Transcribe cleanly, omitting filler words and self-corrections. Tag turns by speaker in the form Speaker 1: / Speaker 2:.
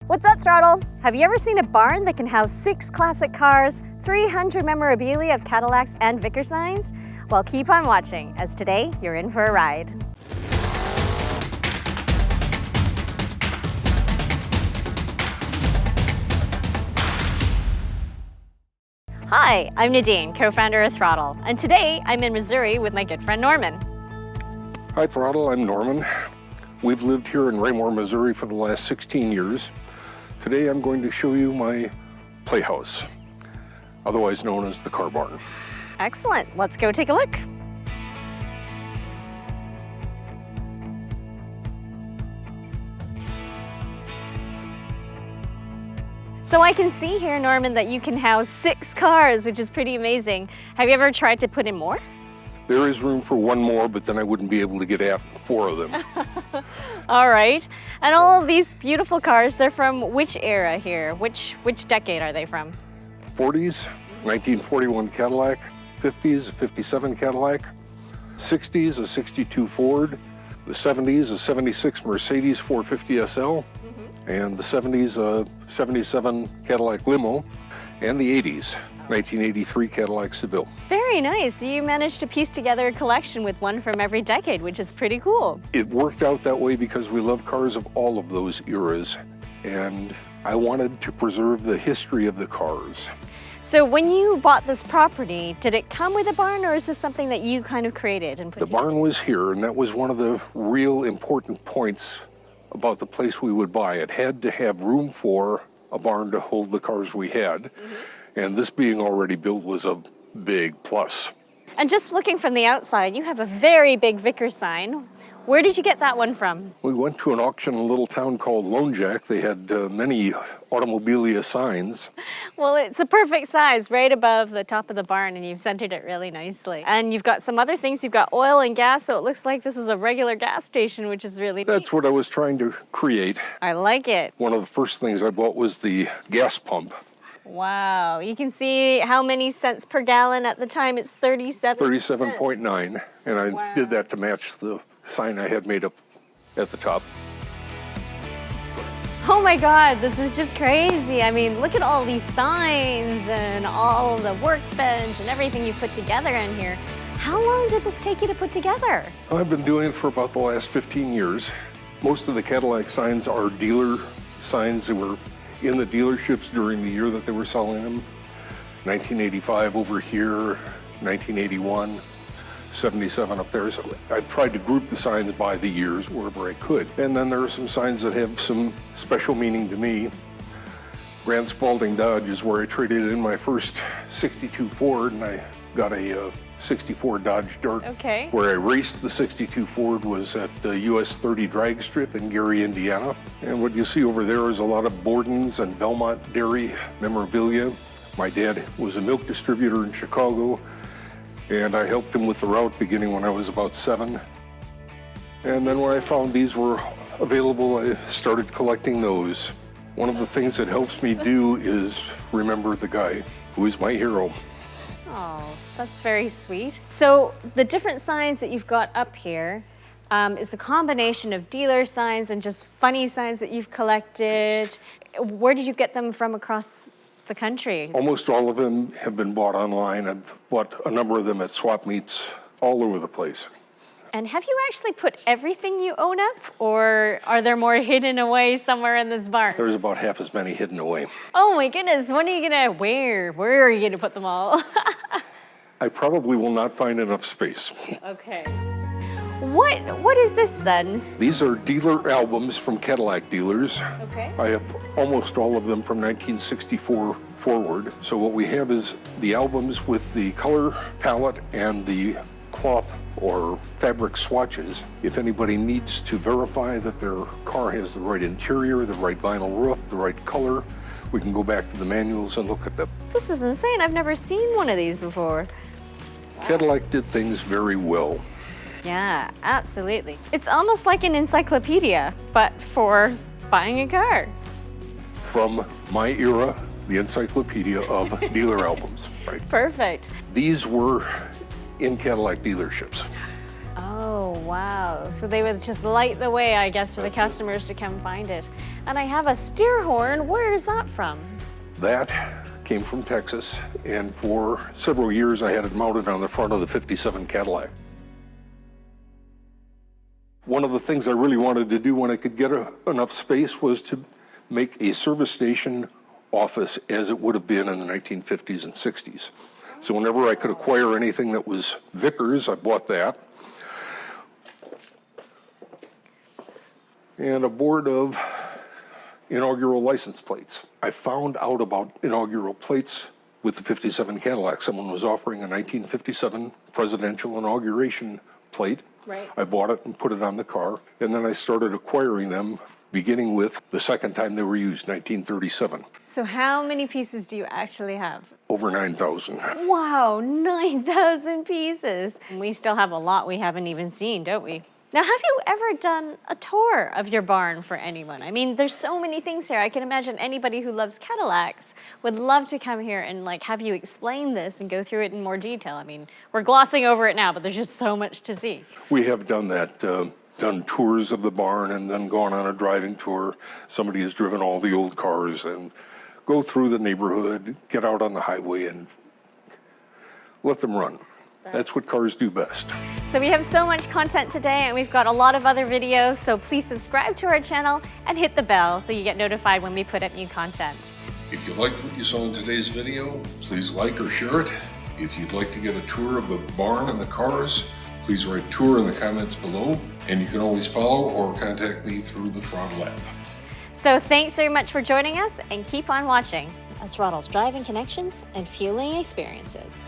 Speaker 1: What's up, Throdle? Have you ever seen a barn that can house 6 classic cars, 300 memorabilia of Cadillacs and Vickers signs? Well, keep on watching, as today you're in for a ride. Hi, I'm Nadine, co-founder of Throdle, and today I'm in Missouri with my good friend Norman.
Speaker 2: Hi Throdle, I'm Norman. We've lived here in Raymore, Missouri for the last 16 years. Today I'm going to show you my playhouse, otherwise known as the car barn.
Speaker 1: Excellent, let's go take a look. So I can see here, Norman, that you can house 6 cars, which is pretty amazing. Have you ever tried to put in more?
Speaker 2: There is room for one more, but then I wouldn't be able to get at 4 of them.
Speaker 1: All right. And all of these beautiful cars, they're from which era here? Which decade are they from?
Speaker 2: 40s, 1941 Cadillac, 50s, a 57 Cadillac, 60s, a 62 Ford, the 70s, a 76 Mercedes 450 SL, and the 70s, a 77 Cadillac Limo, and the 80s, 1983 Cadillac Seville.
Speaker 1: Very nice. You managed to piece together a collection with one from every decade, which is pretty cool.
Speaker 2: It worked out that way because we love cars of all of those eras, and I wanted to preserve the history of the cars.
Speaker 1: So when you bought this property, did it come with a barn, or is this something that you kind of created and put together?
Speaker 2: The barn was here, and that was one of the real important points about the place we would buy. It had to have room for a barn to hold the cars we had. And this being already built was a big plus.
Speaker 1: And just looking from the outside, you have a very big Vickers sign. Where did you get that one from?
Speaker 2: We went to an auction in a little town called Lone Jack. They had many Automobilia signs.
Speaker 1: Well, it's a perfect size, right above the top of the barn, and you've centered it really nicely. And you've got some other things. You've got oil and gas, so it looks like this is a regular gas station, which is really
Speaker 2: That's
Speaker 1: neat.
Speaker 2: what I was trying to create.
Speaker 1: I like it.
Speaker 2: One of the first things I bought was the gas pump.
Speaker 1: Wow, you can see how many cents per gallon. At the time, it's 37
Speaker 2: 37.9, and I did that to match the sign I had made up at the top.
Speaker 1: Oh my God, this is just crazy. I mean, look at all these signs and all the workbench and everything you put together in here. How long did this take you to put together?
Speaker 2: I've been doing it for about the last 15 years. Most of the Cadillac signs are dealer signs that were in the dealerships during the year that they were selling them. 1985 over here, 1981, 77 up there. So I've tried to group the signs by the years wherever I could. And then there are some signs that have some special meaning to me. Grand Spalding Dodge is where I traded in my first 62 Ford, and I got a 64 Dodge Dart.
Speaker 1: Okay.
Speaker 2: Where I raced the 62 Ford was at the US 30 drag strip in Gary, Indiana. And what you see over there is a lot of Borden's and Belmont dairy memorabilia. My dad was a milk distributor in Chicago, and I helped him with the route beginning when I was about 7. And then when I found these were available, I started collecting those. One of the things that helps me do is remember the guy who is my hero.
Speaker 1: Oh, that's very sweet. So the different signs that you've got up here is a combination of dealer signs and just funny signs that you've collected. Where did you get them from across the country?
Speaker 2: Almost all of them have been bought online. I've bought a number of them at swap meets all over the place.
Speaker 1: And have you actually put everything you own up, or are there more hidden away somewhere in this barn?
Speaker 2: There's about half as many hidden away.
Speaker 1: Oh my goodness, when are you gonna, where are you gonna put them all?
Speaker 2: I probably will not find enough space.
Speaker 1: Okay. What is this then?
Speaker 2: These are dealer albums from Cadillac dealers.
Speaker 1: Okay.
Speaker 2: I have almost all of them from 1964 forward. So what we have is the albums with the color palette and the cloth or fabric swatches. If anybody needs to verify that their car has the right interior, the right vinyl roof, the right color, we can go back to the manuals and look at them.
Speaker 1: This is insane. I've never seen one of these before.
Speaker 2: Cadillac did things very well.
Speaker 1: Yeah, absolutely. It's almost like an encyclopedia, but for buying a car.
Speaker 2: From my era, the encyclopedia of dealer albums, right?
Speaker 1: Perfect.
Speaker 2: These were in Cadillac dealerships.
Speaker 1: Oh, wow. So they would just light the way, I guess, for the customers to come find it. And I have a steer horn. Where is that from?
Speaker 2: That came from Texas, and for several years I had it mounted on the front of the '57 Cadillac. One of the things I really wanted to do when I could get enough space was to make a service station office as it would have been in the 1950s and 60s. So whenever I could acquire anything that was Vickers, I bought that. And a board of inaugural license plates. I found out about inaugural plates with the '57 Cadillac. Someone was offering a 1957 presidential inauguration plate.
Speaker 1: Right.
Speaker 2: I bought it and put it on the car, and then I started acquiring them, beginning with the second time they were used, 1937.
Speaker 1: So how many pieces do you actually have?
Speaker 2: Over 9,000.
Speaker 1: Wow, 9,000 pieces. We still have a lot we haven't even seen, don't we? Now, have you ever done a tour of your barn for anyone? I mean, there's so many things here. I can imagine anybody who loves Cadillacs would love to come here and like have you explain this and go through it in more detail. I mean, we're glossing over it now, but there's just so much to see.
Speaker 2: We have done that, done tours of the barn and then gone on a driving tour. Somebody has driven all the old cars and go through the neighborhood, get out on the highway and let them run. That's what cars do best.
Speaker 1: So we have so much content today, and we've got a lot of other videos, so please subscribe to our channel and hit the bell so you get notified when we put up new content.
Speaker 2: If you liked what you saw in today's video, please like or share it. If you'd like to get a tour of the barn and the cars, please write tour in the comments below, and you can always follow or contact me through the Throdle app.
Speaker 1: So thanks very much for joining us, and keep on watching as Throdle's driving connections and fueling experiences.